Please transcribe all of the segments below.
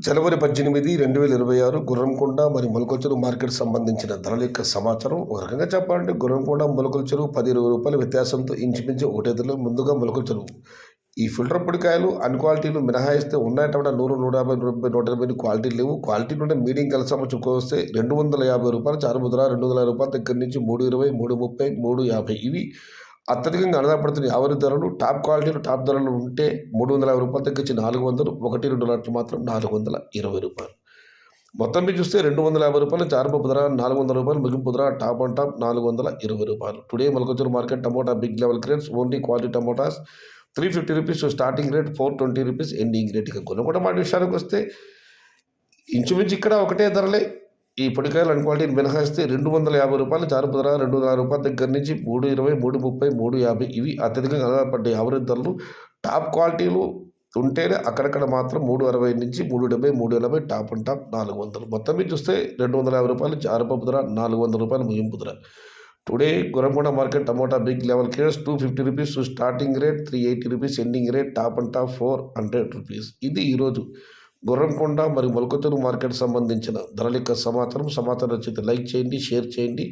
జనవరి 18, 2026 గుర్రంకొండ మరియు మొలకల్చెరువు మార్కెట్ సంబంధించిన ధరల యొక్క సమాచారం. ఒక రకంగా చెప్పాలంటే గుర్రంకొండ మొలకల్చెరువు రూ. 10-20 వ్యత్యాసంతో ఇంచుమించు ఒకటే ధరలు. ముందుగా మొలకల్చెరువు ఈ ఫిల్టర్ పొడికాయలు అన్ని క్వాలిటీలు మినహాయిస్తే ఉన్నాయట 100, 150, 180 క్వాలిటీలు లేవు. క్వాలిటీలు ఉంటే మీడియం కలిసి వస్తే రూ. 250 చారుముద్ర, రూ. 250 దగ్గర నుంచి 320, 330, 350 ఇవి అత్యధికంగా ఆధారపడుతున్న యావరేజ్ ధరలు. టాప్ క్వాలిటీలు టాప్ ధరలు ఉంటే రూ. 350 తగ్గించి 400, 1-2 లాట్లు మాత్రం రూ. 420. మొత్తం మీద చూస్తే రూ. 250 చారుపప్పు ధర, రూ. 400 ముగింపు ధర, టాప్ అండ్ టాప్ రూ. 420. Today Molakalcheruvu market tomato big level crates only quality tomatoes రూ. 350 స్టార్టింగ్ రేట్, రూ. 420 ఎండింగ్ రేట్. ఇక కొనుగోట మాట విషయానికి వస్తే ఇంచుమించు ఇక్కడ ఒకటే ధరలే. ఈ పొడికాయలు అన్ని క్వాలిటీని మినహాయిస్తే రూ. 250 చారుపు ధర, రూ. 200 దగ్గర నుంచి 320, 330, 350 ఇవి అత్యధికంగా ఆధారపడ్డాయి యావరేజ్ ధరలు. టాప్ క్వాలిటీలు ఉంటేనే అక్కడక్కడ మాత్రం 360 నుంచి 370, 380 టాప్ అండ్ టాప్ 400. మొత్తం మీద చూస్తే రూ. 250 చారుపప్పు ధర, రూ. 400 ముగింపు ధర. Today Gurramkonda market tomato big level crates రూ. 250 స్టార్టింగ్ రేట్, రూ. 380 ending rate, top and top రూ. 400. ఇది ఈరోజు గుర్రంకొండ మరియు మొలకల్చెరువు మార్కెట్ సంబంధించిన ధరల యొక్క సమాచారం నచ్చితే లైక్ చేయండి, షేర్ చేయండి,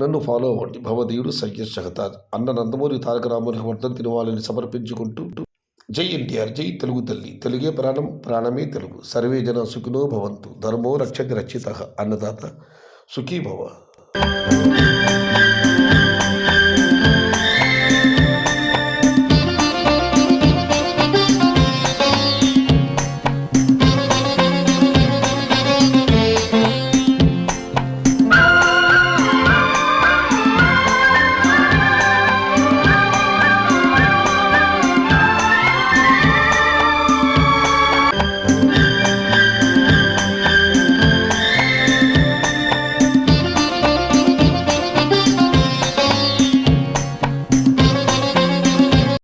నన్ను ఫాలో అవ్వండి. భవదీయుడు సయ్యద్ షహతాజ్ అన్న నందమూరి తారక రామారావు వర్ధంతి నివాళిని సమర్పించుకుంటూ జై ఎన్టీఆర్, జై తెలుగు తల్లి, తెలుగే ప్రాణం, ప్రాణమే తెలుగు, సర్వే జన సుఖినో భవంతు, ధర్మో రక్షతి రక్షితః, అన్నదాత సుఖీ భవ.